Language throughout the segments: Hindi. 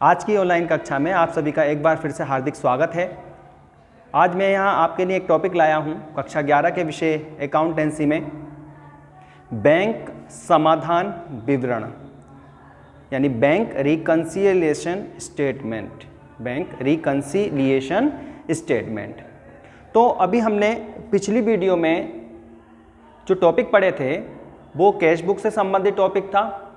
आज की ऑनलाइन कक्षा में आप सभी का एक बार फिर से हार्दिक स्वागत है। आज मैं यहाँ आपके लिए एक टॉपिक लाया हूँ कक्षा 11 के विषय अकाउंटेंसी में बैंक समाधान विवरण यानी bank reconciliation statement. Bank reconciliation statement. तो अभी हमने पिछली वीडियो में जो टॉपिक पढ़े थे वो कैश बुक से संबंधित टॉपिक था।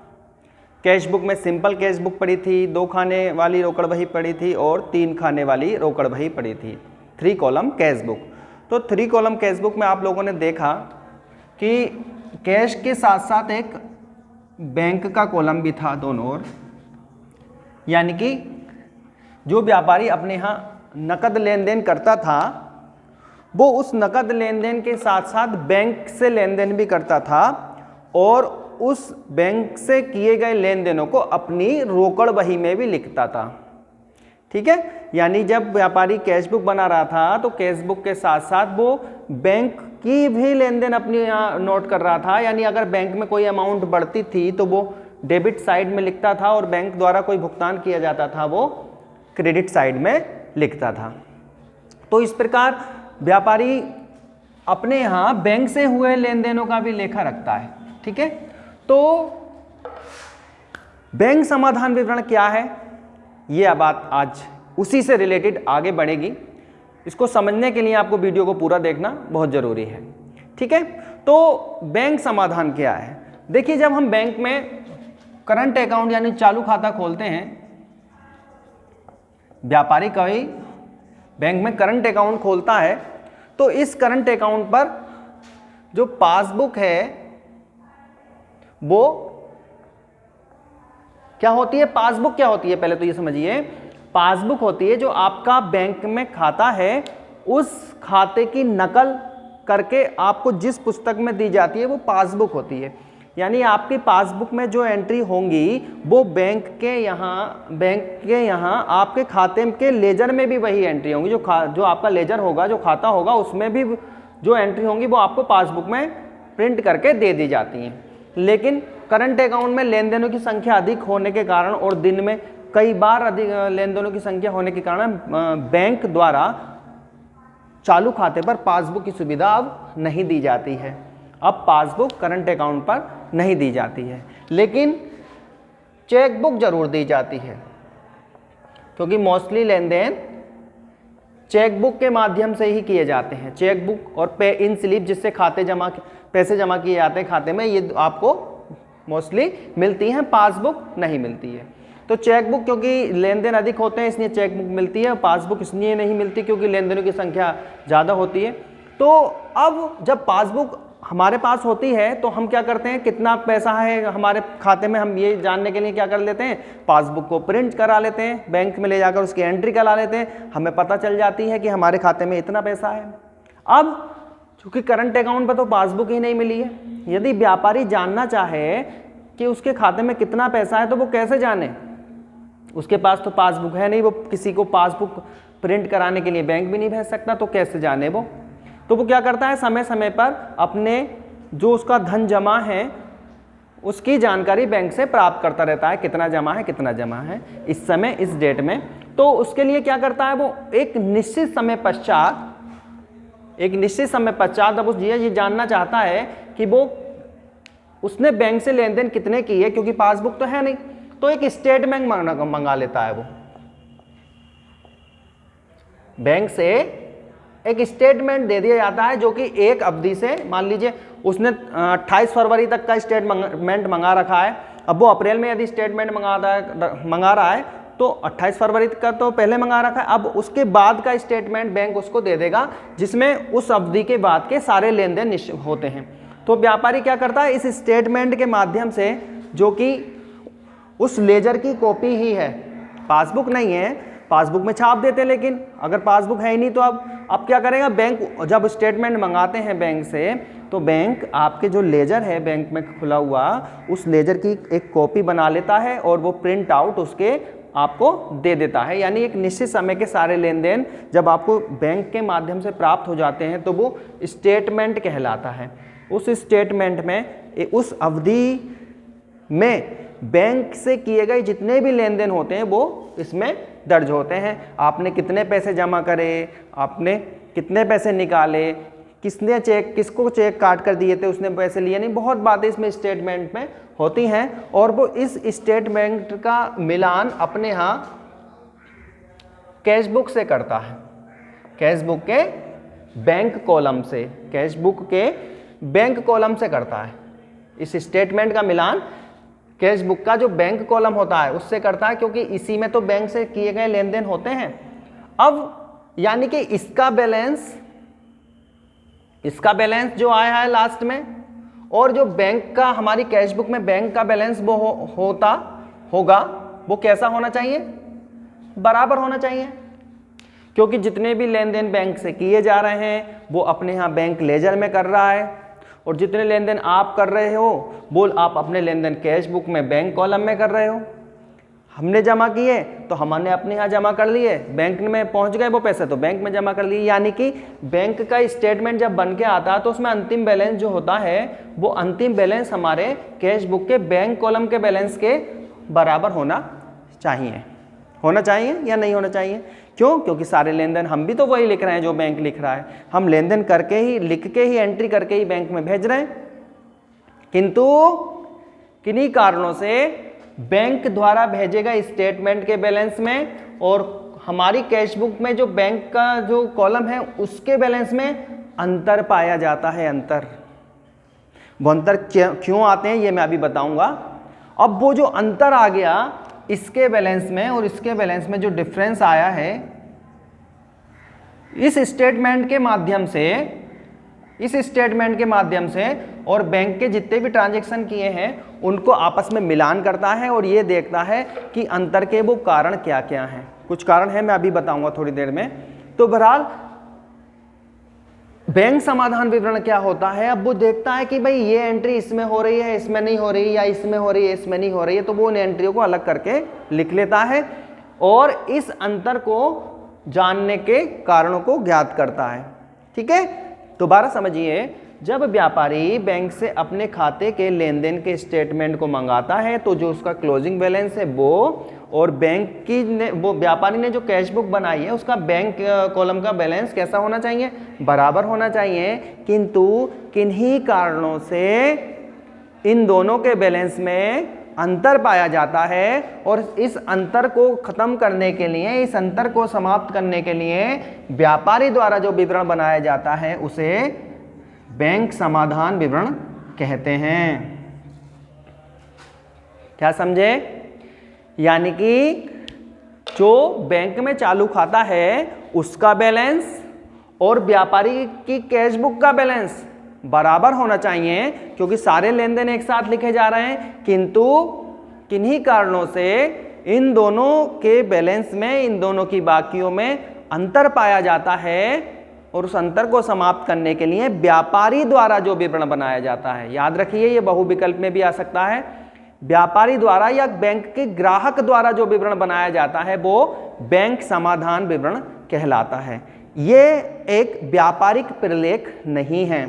कैश बुक में सिंपल कैश बुक पढ़ी थी, 2 खाने वाली रोकड़ बही पढ़ी थी और 3 खाने वाली रोकड़ बही पढ़ी थी। 3 कॉलम कैश बुक। तो 3 कॉलम कैश बुक में आप लोगों ने देखा कि कैश के साथ साथ एक बैंक का कॉलम भी था दोनों ओर, यानी कि जो व्यापारी अपने यहाँ नकद लेन देन करता था वो उस नकद लेन देन के साथ साथ बैंक से लेन देन भी करता था और उस बैंक से किए गए लेन देनों को अपनी रोकड़ बही में भी लिखता था। ठीक है, यानी जब व्यापारी कैश बुक बना रहा था तो कैश बुक के साथ साथ वो बैंक की भी लेन देन अपनी यहाँ नोट कर रहा था। यानी अगर बैंक में कोई अमाउंट बढ़ती थी तो वो डेबिट साइड में लिखता था और बैंक द्वारा कोई भुगतान किया जाता था वो क्रेडिट साइड में लिखता था। तो इस प्रकार व्यापारी अपने यहाँ बैंक से हुए लेन देनों का भी लेखा रखता है। ठीक है, तो बैंक समाधान विवरण क्या है, ये बात आज उसी से रिलेटेड आगे बढ़ेगी। इसको समझने के लिए आपको वीडियो को पूरा देखना बहुत जरूरी है। ठीक है, तो बैंक समाधान क्या है। देखिए, जब हम बैंक में करंट अकाउंट यानी चालू खाता खोलते हैं, व्यापारी कभी बैंक में करंट अकाउंट खोलता है तो इस करंट अकाउंट पर जो पासबुक है वो क्या होती है। पासबुक क्या होती है, पहले तो ये समझिए। पासबुक होती है जो आपका बैंक में खाता है उस खाते की नकल करके आपको जिस पुस्तक में दी जाती है वो पासबुक होती है। यानी आपकी पासबुक में जो एंट्री होंगी वो बैंक के यहाँ आपके खाते के लेजर में भी वही एंट्री होंगी। जो आपका लेजर होगा, जो खाता होगा, उसमें भी जो एंट्री होंगी वो आपको पासबुक में प्रिंट करके दे दी जाती हैं। लेकिन करंट अकाउंट में लेन देनों की संख्या अधिक होने के कारण और दिन में कई बार अधिक लेन देनों की संख्या होने के कारण बैंक द्वारा चालू खाते पर पासबुक की सुविधा अब नहीं दी जाती है। अब पासबुक करंट अकाउंट पर नहीं दी जाती है, लेकिन चेकबुक जरूर दी जाती है, क्योंकि मोस्टली लेन देन चेकबुक के माध्यम से ही किए जाते हैं। चेकबुक और पे इन स्लिप जिससे पैसे जमा किए जाते हैं खाते में, ये आपको मोस्टली मिलती हैं, पासबुक नहीं मिलती है। तो चेकबुक क्योंकि लेन देन अधिक होते हैं इसलिए चेकबुक मिलती है, पासबुक इसलिए नहीं मिलती क्योंकि लेन देनों की संख्या ज़्यादा होती है। तो अब जब पासबुक हमारे पास होती है तो हम क्या करते हैं, कितना पैसा है हमारे खाते में, हम ये जानने के लिए क्या कर लेते हैं, पासबुक को प्रिंट करा लेते हैं, बैंक में ले जाकर उसकी एंट्री करा लेते हैं, हमें पता चल जाती है कि हमारे खाते में इतना पैसा है। अब चूँकि करंट अकाउंट पर तो पासबुक ही नहीं मिली है, यदि व्यापारी जानना चाहे कि उसके खाते में कितना पैसा है तो वो कैसे जाने, उसके पास तो पासबुक है नहीं, वो किसी को पासबुक प्रिंट कराने के लिए बैंक भी नहीं भेज सकता, तो कैसे जाने वो। तो वो क्या करता है, समय समय पर अपने जो उसका धन जमा है उसकी जानकारी बैंक से प्राप्त करता रहता है, कितना जमा है कितना जमा है इस समय इस डेट में। तो उसके लिए क्या करता है, वो एक निश्चित समय पश्चात अब उस ये जानना चाहता है कि वो उसने बैंक से लेन देन कितने की है, क्योंकि पासबुक तो है नहीं, तो एक स्टेटमेंट मंगा लेता है। वो बैंक से एक स्टेटमेंट दे दिया जाता है जो कि एक अवधि से, मान लीजिए उसने 28 फरवरी तक का स्टेटमेंट मंगा रखा है, अब वो अप्रैल में यदि स्टेटमेंट मंगा रहा है तो 28 फरवरी का तो पहले मंगा रखा है, अब उसके बाद का स्टेटमेंट बैंक उसको दे देगा जिसमें उस अवधि के बाद के सारे लेन देन होते हैं। तो व्यापारी क्या करता है, इस स्टेटमेंट के माध्यम से, जो कि उस लेजर की कॉपी ही है, पासबुक नहीं है, पासबुक में छाप देते हैं, लेकिन अगर पासबुक है ही नहीं तो अब क्या करेगा बैंक, जब स्टेटमेंट मंगाते हैं बैंक से तो बैंक आपके जो लेजर है बैंक में खुला हुआ उस लेजर की एक कॉपी बना लेता है और वो प्रिंट आउट उसके आपको दे देता है। यानी एक निश्चित समय के सारे लेन देन जब आपको बैंक के माध्यम से प्राप्त हो जाते हैं तो वो स्टेटमेंट कहलाता है। उस स्टेटमेंट में उस अवधि में बैंक से किए गए जितने भी लेन देन होते हैं वो इसमें दर्ज होते हैं। आपने कितने पैसे जमा करे, आपने कितने पैसे निकाले, किसने चेक, किसको चेक काट कर दिए थे, उसने पैसे लिए नहीं, बहुत बातें इसमें स्टेटमेंट में होती हैं। और वो इस स्टेटमेंट का मिलान अपने यहाँ कैशबुक से करता है, कैशबुक के बैंक कॉलम से, कैशबुक के बैंक कॉलम से करता है। इस स्टेटमेंट का मिलान कैशबुक का जो बैंक कॉलम होता है उससे करता है, क्योंकि इसी में तो बैंक से किए गए लेन देन होते हैं। अब यानी कि इसका बैलेंस जो आया है लास्ट में, और जो बैंक का हमारी कैशबुक में बैंक का बैलेंस वो होगा वो कैसा होना चाहिए, बराबर होना चाहिए। क्योंकि जितने भी लेन देन बैंक से किए जा रहे हैं वो अपने यहाँ बैंक लेजर में कर रहा है, और जितने लेन देन आप कर रहे हो वो आप अपने लेन देन कैशबुक में बैंक कॉलम में कर रहे हो। हमने जमा किए तो हमने अपने यहाँ जमा कर लिए, बैंक में पहुँच गए वो पैसे तो बैंक में जमा कर लिए। यानी कि बैंक का स्टेटमेंट जब बन के आता है तो उसमें अंतिम बैलेंस जो होता है वो अंतिम बैलेंस हमारे कैशबुक के बैंक कॉलम के बैलेंस के बराबर होना चाहिए या नहीं होना चाहिए। क्यों? क्योंकि सारे लेन देन हम भी तो वही लिख रहे हैं जो बैंक लिख रहा है, हम लेन देन करके ही, लिख के ही, एंट्री करके ही बैंक में भेज रहे हैं। किंतु किन्हीं कारणों से बैंक द्वारा भेजे गए स्टेटमेंट के बैलेंस में और हमारी कैशबुक में जो बैंक का जो कॉलम है उसके बैलेंस में अंतर पाया जाता है। वो अंतर क्यों आते हैं ये मैं अभी बताऊंगा। अब वो जो अंतर आ गया इसके बैलेंस में और इसके बैलेंस में, जो डिफरेंस आया है, इस स्टेटमेंट के माध्यम से और बैंक के जितने भी ट्रांजैक्शन किए हैं उनको आपस में मिलान करता है और ये देखता है कि अंतर के वो कारण क्या क्या हैं। कुछ कारण है, मैं अभी बताऊंगा थोड़ी देर में। तो बहरहाल बैंक समाधान विवरण क्या होता है, अब वो देखता है कि भाई ये एंट्री इसमें हो रही है, इसमें नहीं हो रही, या इसमें हो रही है, इसमें नहीं हो रही है, तो वो उन एंट्रियों को अलग करके लिख लेता है और इस अंतर को जानने के कारणों को ज्ञात करता है। ठीक है, दोबारा समझिए, जब व्यापारी बैंक से अपने खाते के लेन देन के स्टेटमेंट को मंगाता है तो जो उसका क्लोजिंग बैलेंस है वो, और वो व्यापारी ने जो कैशबुक बनाई है उसका बैंक कॉलम का बैलेंस कैसा होना चाहिए, बराबर होना चाहिए। किंतु किन्हीं कारणों से इन दोनों के बैलेंस में अंतर पाया जाता है और इस अंतर को खत्म करने के लिए, इस अंतर को समाप्त करने के लिए व्यापारी द्वारा जो विवरण बनाया जाता है उसे बैंक समाधान विवरण कहते हैं। क्या समझे? यानी कि जो बैंक में चालू खाता है उसका बैलेंस और व्यापारी की कैशबुक का बैलेंस बराबर होना चाहिए, क्योंकि सारे लेन देन एक साथ लिखे जा रहे हैं। किंतु किन्हीं कारणों से इन दोनों के बैलेंस में, इन दोनों की बाकियों में अंतर पाया जाता है और उस अंतर को समाप्त करने के लिए व्यापारी द्वारा जो विवरण बनाया जाता है, याद रखिए ये बहुविकल्प में भी आ सकता है, व्यापारी द्वारा या बैंक के ग्राहक द्वारा जो विवरण बनाया जाता है वो बैंक समाधान विवरण कहलाता है। ये एक व्यापारिक प्रलेख नहीं है,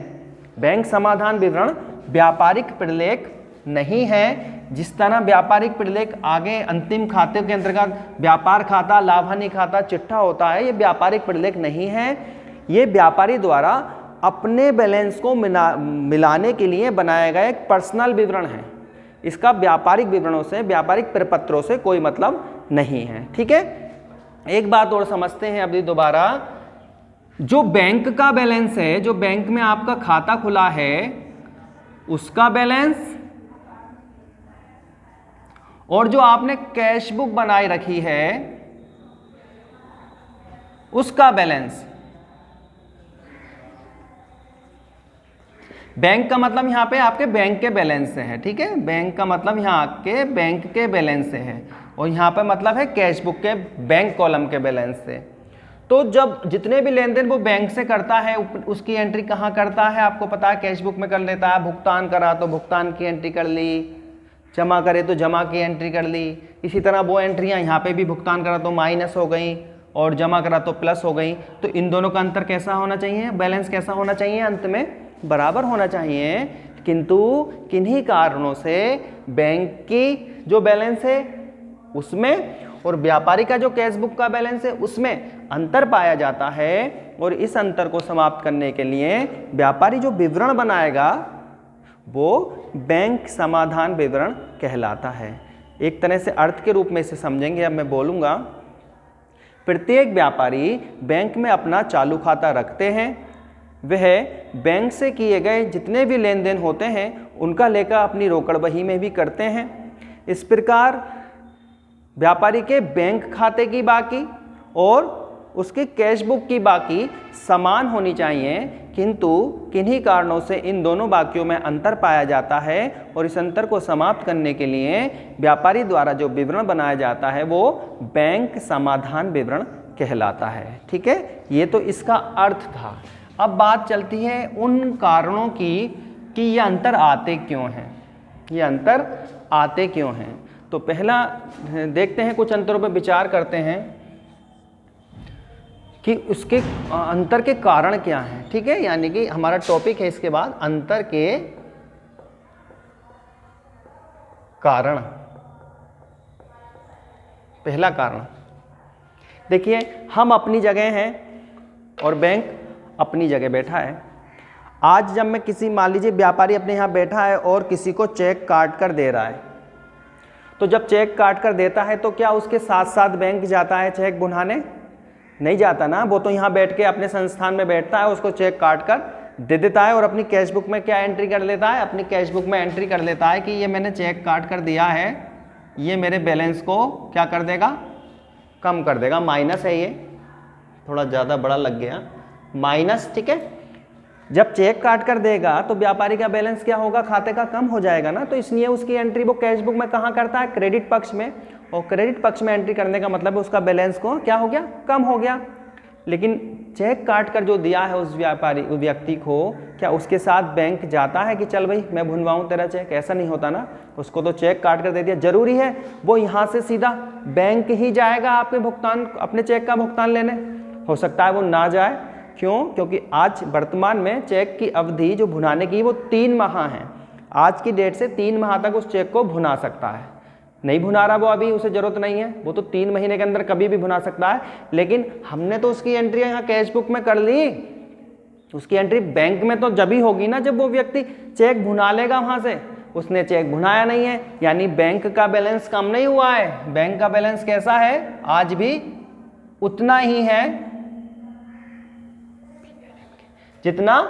बैंक समाधान विवरण व्यापारिक प्रलेख नहीं है। जिस तरह व्यापारिक प्रलेख आगे अंतिम खाते के अंतर्गत व्यापार खाता, लाभहानि खाता, चिट्ठा होता है, ये व्यापारिक प्रलेख नहीं है। ये व्यापारी द्वारा अपने बैलेंस को मिलाने के लिए बनाया गया एक पर्सनल विवरण है। इसका व्यापारिक विवरणों से, व्यापारिक प्रपत्रों से कोई मतलब नहीं है। ठीक है, एक बात और समझते हैं अभी दोबारा। जो बैंक का बैलेंस है, जो बैंक में आपका खाता खुला है उसका बैलेंस और जो आपने कैशबुक बनाई रखी है उसका बैलेंस, बैंक का मतलब यहाँ पे आपके बैंक के बैलेंस से है। ठीक है, बैंक का मतलब यहाँ आपके बैंक के बैलेंस से है और यहाँ पे मतलब है कैशबुक के बैंक कॉलम के बैलेंस से। तो जब जितने भी लेन देन वो बैंक से करता है उसकी एंट्री कहाँ करता है, आपको पता है कैशबुक में कर लेता है। भुगतान करा तो भुगतान की एंट्री कर ली, जमा करे तो जमा की एंट्री कर ली। इसी तरह वो एंट्रियाँ यहाँ पे भी भुगतान करा तो माइनस हो गई और जमा करा तो प्लस हो गई। तो इन दोनों का अंतर कैसा होना चाहिए, बैलेंस कैसा होना चाहिए, अंत में बराबर होना चाहिए। किंतु किन्हीं कारणों से बैंक की जो बैलेंस है उसमें और व्यापारी का जो कैश बुक का बैलेंस है उसमें अंतर पाया जाता है, और इस अंतर को समाप्त करने के लिए व्यापारी जो विवरण बनाएगा वो बैंक समाधान विवरण कहलाता है। एक तरह से अर्थ के रूप में इसे समझेंगे, अब मैं बोलूँगा। प्रत्येक व्यापारी बैंक में अपना चालू खाता रखते हैं, वह बैंक से किए गए जितने भी लेन देन होते हैं उनका लेखा अपनी रोकड़ बही में भी करते हैं। इस प्रकार व्यापारी के बैंक खाते की बाकी और उसके कैश बुक की बाकी समान होनी चाहिए, किंतु किन्हीं कारणों से इन दोनों बाकियों में अंतर पाया जाता है, और इस अंतर को समाप्त करने के लिए व्यापारी द्वारा जो विवरण बनाया जाता है वो बैंक समाधान विवरण कहलाता है। ठीक है, ये तो इसका अर्थ था। अब बात चलती है उन कारणों की कि ये अंतर आते क्यों हैं, ये अंतर आते क्यों हैं। तो पहला देखते हैं, कुछ अंतरों पर विचार करते हैं कि उसके अंतर के कारण क्या हैं। ठीक है, यानी कि हमारा टॉपिक है इसके बाद अंतर के कारण। पहला कारण देखिए, हम अपनी जगह हैं और बैंक अपनी जगह बैठा है। आज जब मैं किसी, मान लीजिए व्यापारी अपने यहाँ बैठा है और किसी को चेक काट कर दे रहा है, तो जब चेक काट कर देता है तो क्या उसके साथ साथ बैंक जाता है चेक भुनाने? नहीं जाता ना, वो तो यहाँ बैठ के अपने संस्थान में बैठता है, उसको चेक काट कर दे देता है और अपनी कैश बुक में क्या एंट्री कर लेता है, अपनी कैश बुक में एंट्री कर लेता है कि ये मैंने चेक काट कर दिया है, ये मेरे बैलेंस को क्या कर देगा, कम कर देगा। माइनस है, ये थोड़ा ज़्यादा बड़ा लग गया, माइनस। ठीक है, जब चेक काट कर देगा तो व्यापारी का बैलेंस क्या होगा, खाते का कम हो जाएगा ना, तो इसलिए उसकी एंट्री वो कैश बुक में कहाँ करता है, क्रेडिट पक्ष में, और क्रेडिट पक्ष में एंट्री करने का मतलब है उसका बैलेंस को क्या हो गया, कम हो गया। लेकिन चेक काट कर जो दिया है उस व्यापारी, उस व्यक्ति को, क्या उसके साथ बैंक जाता है कि चल भाई मैं भुनवाऊँ तेरा चेक? ऐसा नहीं होता ना, उसको तो चेक काट कर दे दिया, जरूरी है वो यहाँ से सीधा बैंक ही जाएगा आपके भुगतान, अपने चेक का भुगतान लेने। हो सकता है वो ना जाए, क्यों? क्योंकि आज वर्तमान में चेक की अवधि जो भुनाने की वो 3 माह है। आज की डेट से 3 माह तक उस चेक को भुना सकता है। नहीं भुना रहा वो अभी, उसे जरूरत नहीं है, वो तो 3 महीने के अंदर कभी भी भुना सकता है। लेकिन हमने तो उसकी एंट्री यहाँ कैश बुक में कर ली, उसकी एंट्री बैंक में तो जब ही होगी ना जब वो व्यक्ति चेक भुना लेगा वहाँ से। उसने चेक भुनाया नहीं है, यानी बैंक का बैलेंस कम नहीं हुआ है, बैंक का बैलेंस कैसा है, आज भी उतना ही है जितना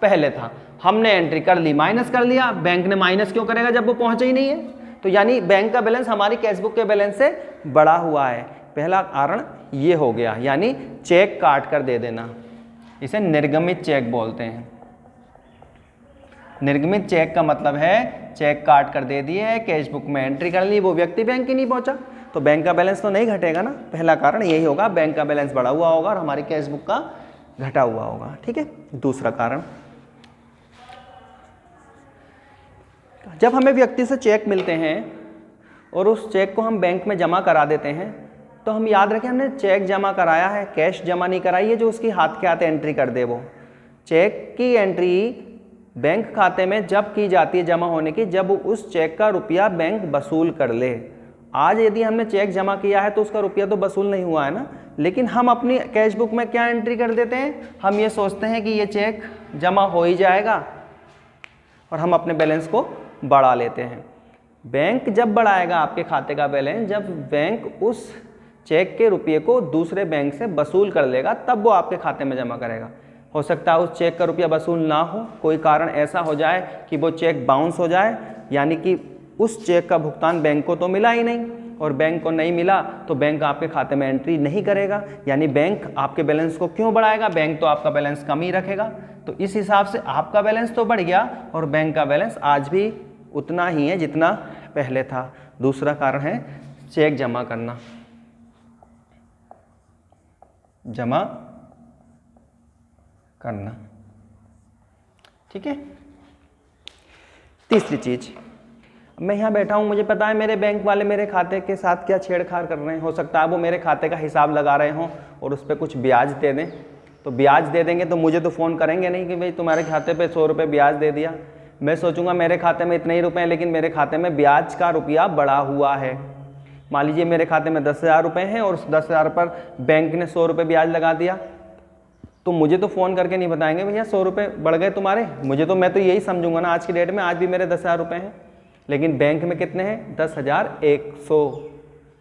पहले था। हमने एंट्री कर ली, माइनस कर लिया, बैंक ने माइनस क्यों करेगा जब वो पहुंचे ही नहीं है? तो यानी बैंक का बैलेंस हमारी कैशबुक के बैलेंस से बड़ा हुआ है। पहला कारण ये हो गया, यानी चेक काट कर दे देना, इसे निर्गमित चेक बोलते हैं। निर्गमित चेक का मतलब है चेक काट कर दे दिए, कैशबुक में एंट्री कर ली, वो व्यक्ति बैंक ही नहीं पहुंचा, तो बैंक का बैलेंस तो नहीं घटेगा ना। पहला कारण यही होगा, बैंक का बैलेंस बढ़ा हुआ होगा और हमारी कैशबुक का घटा हुआ होगा। ठीक है, दूसरा कारण, जब हमें व्यक्ति से चेक मिलते हैं और उस चेक को हम बैंक में जमा करा देते हैं, तो हम याद रखें हमने चेक जमा कराया है, कैश जमा नहीं कराई है जो उसकी हाथ के हाथ एंट्री कर दे। वो चेक की एंट्री बैंक खाते में जब की जाती है जमा होने की, जब उस चेक का रुपया बैंक वसूल कर ले। आज यदि हमने चेक जमा किया है तो उसका रुपया तो वसूल नहीं हुआ है ना, लेकिन हम अपनी कैश बुक में क्या एंट्री कर देते हैं, हम ये सोचते हैं कि ये चेक जमा हो ही जाएगा और हम अपने बैलेंस को बढ़ा लेते हैं। बैंक जब बढ़ाएगा आपके खाते का बैलेंस, जब बैंक उस चेक के रुपये को दूसरे बैंक से वसूल कर लेगा, तब वो आपके खाते में जमा करेगा। हो सकता है उस चेक का रुपया वसूल ना हो, कोई कारण ऐसा हो जाए कि वो चेक बाउंस हो जाए, यानी कि उस चेक का भुगतान बैंक को तो मिला ही नहीं, और बैंक को नहीं मिला तो बैंक आपके खाते में एंट्री नहीं करेगा, यानी बैंक आपके बैलेंस को क्यों बढ़ाएगा, बैंक तो आपका बैलेंस कम ही रखेगा। तो इस हिसाब से आपका बैलेंस तो बढ़ गया और बैंक का बैलेंस आज भी उतना ही है जितना पहले था। दूसरा कारण है चेक जमा करना, जमा करना। ठीक है, तीसरी चीज, मैं यहाँ बैठा हूँ, मुझे पता है मेरे बैंक वाले मेरे खाते के साथ क्या छेड़छाड़ कर रहे हैं। हो सकता है वो मेरे खाते का हिसाब लगा रहे हों और उस पर कुछ ब्याज दे दें, तो ब्याज दे देंगे तो मुझे तो फ़ोन करेंगे नहीं कि भाई तुम्हारे खाते पे 100 रुपये ब्याज दे दिया। मैं सोचूंगा मेरे खाते में इतने ही रुपए हैं, लेकिन मेरे खाते में ब्याज का रुपया बढ़ा हुआ है। मान लीजिए मेरे खाते में 10,000 रुपये हैं और उस 10,000 पर बैंक ने 100 रुपये ब्याज लगा दिया, तो मुझे तो फ़ोन करके नहीं बताएंगे भैया 100 रुपये बढ़ गए तुम्हारे, मैं तो यही समझूंगा ना आज की डेट में, आज भी मेरे 10,000 रुपये हैं, लेकिन बैंक में कितने हैं 10,100।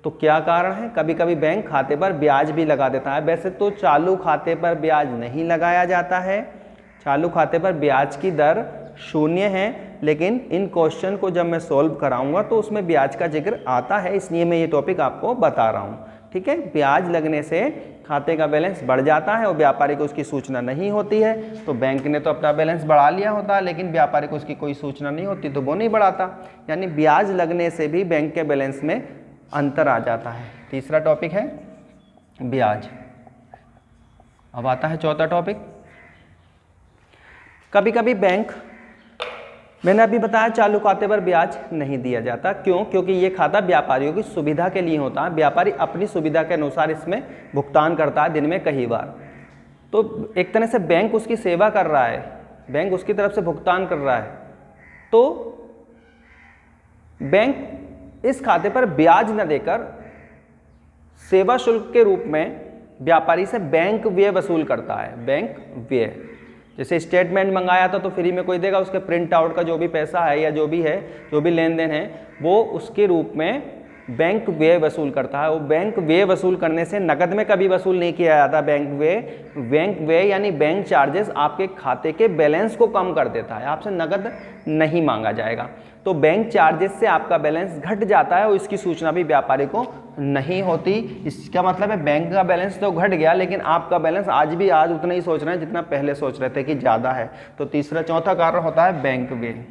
तो क्या कारण है, कभी कभी बैंक खाते पर ब्याज भी लगा देता है। वैसे तो चालू खाते पर ब्याज नहीं लगाया जाता है, चालू खाते पर ब्याज की दर 0 है, लेकिन इन क्वेश्चन को जब मैं सॉल्व कराऊंगा तो उसमें ब्याज का जिक्र आता है, इसलिए मैं ये टॉपिक आपको बता रहा हूँ। ठीक है, ब्याज लगने से खाते का बैलेंस बढ़ जाता है और व्यापारी को उसकी सूचना नहीं होती है। तो बैंक ने तो अपना बैलेंस बढ़ा लिया होता है, लेकिन व्यापारी को उसकी कोई सूचना नहीं होती तो वो नहीं बढ़ाता, यानी ब्याज लगने से भी बैंक के बैलेंस में अंतर आ जाता है। तीसरा टॉपिक है ब्याज। अब आता है चौथा टॉपिक। कभी कभी बैंक, मैंने अभी बताया चालू खाते पर ब्याज नहीं दिया जाता, क्यों? क्योंकि ये खाता व्यापारियों की सुविधा के लिए होता है, व्यापारी अपनी सुविधा के अनुसार इसमें भुगतान करता है दिन में कई बार। तो एक तरह से बैंक उसकी सेवा कर रहा है, बैंक उसकी तरफ से भुगतान कर रहा है, तो बैंक इस खाते पर ब्याज न देकर सेवा शुल्क के रूप में व्यापारी से बैंक व्यय वसूल करता है। बैंक व्यय, जैसे स्टेटमेंट मंगाया था तो फ्री में कोई देगा, उसके प्रिंट आउट का जो भी पैसा है या जो भी है, जो भी लेन देन है, वो उसके रूप में बैंक व्यय वसूल करता है। वो बैंक व्यय वसूल करने से नकद में कभी वसूल नहीं किया जाता। बैंक व्यय यानी बैंक चार्जेस आपके खाते के बैलेंस को कम कर देता है, आपसे नकद नहीं मांगा जाएगा। तो बैंक चार्जेस से आपका बैलेंस घट जाता है और इसकी सूचना भी व्यापारी को नहीं होती। इसका मतलब है बैंक का बैलेंस तो घट गया, लेकिन आपका बैलेंस आज उतना ही सोच रहे हैं जितना पहले सोच रहे थे कि ज़्यादा है। तो चौथा कारण होता है बैंक व्यय।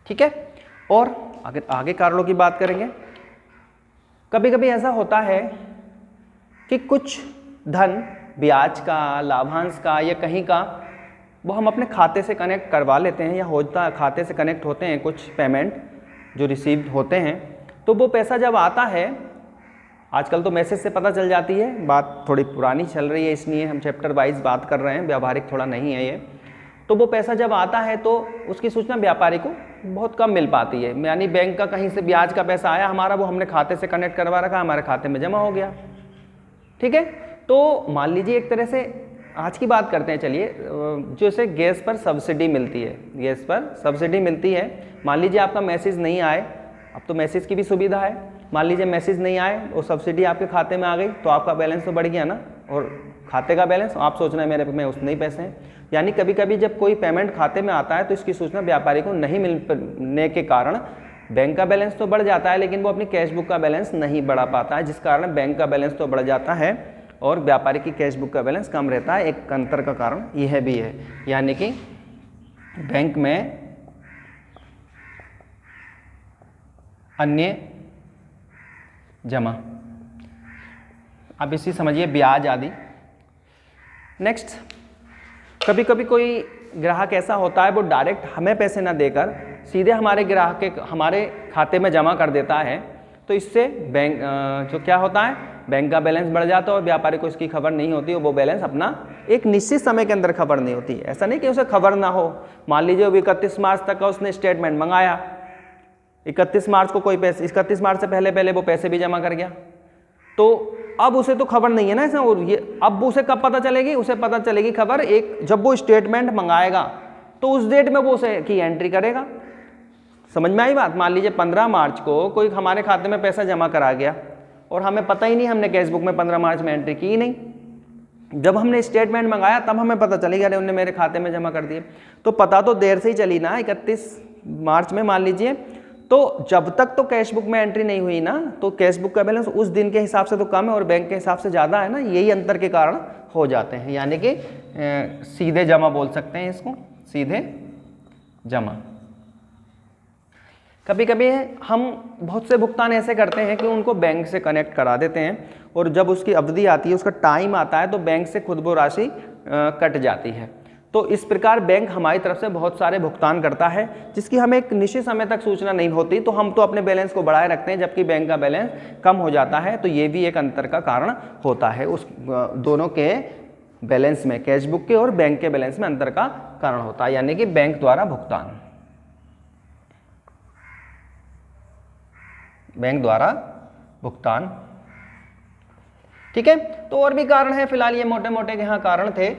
ठीक है, और आगे कारणों की बात करेंगे। कभी कभी ऐसा होता है कि कुछ धन ब्याज का, लाभांश का या कहीं का, वो हम अपने खाते से कनेक्ट करवा लेते हैं, या होता खाते से कनेक्ट होते हैं कुछ पेमेंट जो रिसीव होते हैं। तो वो पैसा जब आता है, आजकल तो मैसेज से पता चल जाती है, बात थोड़ी पुरानी चल रही है इसलिए हम चैप्टर वाइज बात कर रहे हैं, व्यावहारिक थोड़ा नहीं है ये। तो वो पैसा जब आता है तो उसकी सूचना व्यापारी को बहुत कम मिल पाती है, यानी बैंक का कहीं से ब्याज का पैसा आया हमारा, वो हमने खाते से कनेक्ट करवा रखा, हमारे खाते में जमा हो गया। ठीक है, तो मान लीजिए एक तरह से आज की बात करते हैं, चलिए, जैसे गैस पर सब्सिडी मिलती है, गैस पर सब्सिडी मिलती है। मान लीजिए आपका मैसेज नहीं आए, अब तो मैसेज की भी सुविधा है, मान लीजिए मैसेज नहीं आए और सब्सिडी आपके खाते में आ गई, तो आपका बैलेंस तो बढ़ गया ना, और खाते का बैलेंस आप सोच रहे हैं मेरे में उतने ही पैसे हैं। यानी कभी कभी जब कोई पेमेंट खाते में आता है तो इसकी सूचना व्यापारी को नहीं मिलने के कारण बैंक का बैलेंस तो बढ़ जाता है, लेकिन वो अपनी कैश बुक का बैलेंस नहीं बढ़ा पाता है, जिस कारण बैंक का बैलेंस तो बढ़ जाता है और व्यापारी की कैश बुक का बैलेंस कम रहता है। एक अंतर का कारण यह भी है, यानी कि बैंक में अन्य जमा, अब इसी समझिए ब्याज आदि। नेक्स्ट, कभी कभी कोई ग्राहक ऐसा होता है वो डायरेक्ट हमें पैसे ना देकर सीधे हमारे खाते में जमा कर देता है, तो इससे बैंक जो क्या होता है, बैंक का बैलेंस बढ़ जाता है और व्यापारी को इसकी खबर नहीं होती, और वो बैलेंस अपना एक निश्चित समय के अंदर खबर नहीं होती। ऐसा नहीं कि उसे खबर ना हो, मान लीजिए वो 31 मार्च तक का उसने स्टेटमेंट मंगाया, 31 मार्च को कोई पैसे, 31 मार्च से पहले वो पैसे भी जमा कर गया, तो अब उसे तो खबर नहीं है ना ऐसा, और ये अब उसे कब पता चलेगी, उसे पता चलेगी खबर जब वो स्टेटमेंट मंगाएगा, तो उस डेट में वो उसे की एंट्री करेगा। समझ में आई बात? मान लीजिए 15 मार्च को कोई हमारे खाते में पैसा जमा करा गया और हमें पता ही नहीं, हमने कैश बुक में 15 मार्च में एंट्री की ही नहीं। जब हमने स्टेटमेंट मंगाया तब हमें पता चलेगा अरे उन्होंने मेरे खाते में जमा कर दिए। तो पता तो देर से ही चली ना, 31 मार्च में मान लीजिए, तो जब तक तो कैश बुक में एंट्री नहीं हुई ना, तो कैश बुक का बैलेंस उस दिन के हिसाब से तो कम है और बैंक के हिसाब से ज़्यादा है ना, यही अंतर के कारण हो जाते हैं। यानी कि सीधे जमा बोल सकते हैं इसको, सीधे जमा। कभी कभी हम बहुत से भुगतान ऐसे करते हैं कि उनको बैंक से कनेक्ट करा देते हैं और जब उसकी अवधि आती है, उसका टाइम आता है, तो बैंक से खुद वो राशि कट जाती है। तो इस प्रकार बैंक हमारी तरफ से बहुत सारे भुगतान करता है जिसकी हमें एक निश्चित समय तक सूचना नहीं होती, तो हम तो अपने बैलेंस को बढ़ाए रखते हैं जबकि बैंक का बैलेंस कम हो जाता है। तो ये भी एक अंतर का कारण होता है उस दोनों के बैलेंस में, कैश बुक के और बैंक के बैलेंस में अंतर का कारण होता है, यानी कि बैंक द्वारा भुगतान, बैंक द्वारा भुगतान। ठीक है, तो और भी कारण है, फिलहाल ये मोटे मोटे के यहाँ कारण थे।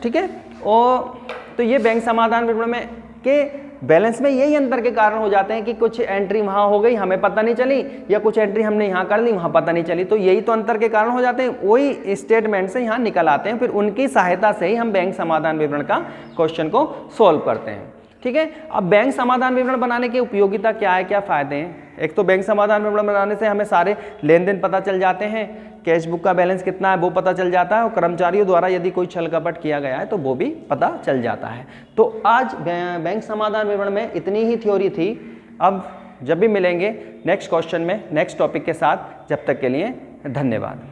ठीक है, और तो ये बैंक समाधान विवरण में के बैलेंस में यही अंतर के कारण हो जाते हैं कि कुछ एंट्री वहाँ हो गई हमें पता नहीं चली, या कुछ एंट्री हमने यहाँ कर ली वहाँ पता नहीं चली, तो यही तो अंतर के कारण हो जाते हैं। वही स्टेटमेंट से यहाँ निकल आते हैं, फिर उनकी सहायता से ही हम बैंक समाधान विवरण का क्वेश्चन को सोल्व करते हैं। ठीक है, अब बैंक समाधान विवरण बनाने की उपयोगिता क्या है, क्या फायदे हैं? एक तो बैंक समाधान विवरण बनाने से हमें सारे लेन देन पता चल जाते हैं, कैश बुक का बैलेंस कितना है वो पता चल जाता है, और कर्मचारियों द्वारा यदि कोई छल कपट किया गया है तो वो भी पता चल जाता है। तो आज बैंक समाधान विवरण में इतनी ही थ्योरी थी। अब जब भी मिलेंगे नेक्स्ट क्वेश्चन में नेक्स्ट टॉपिक के साथ, जब तक के लिए धन्यवाद।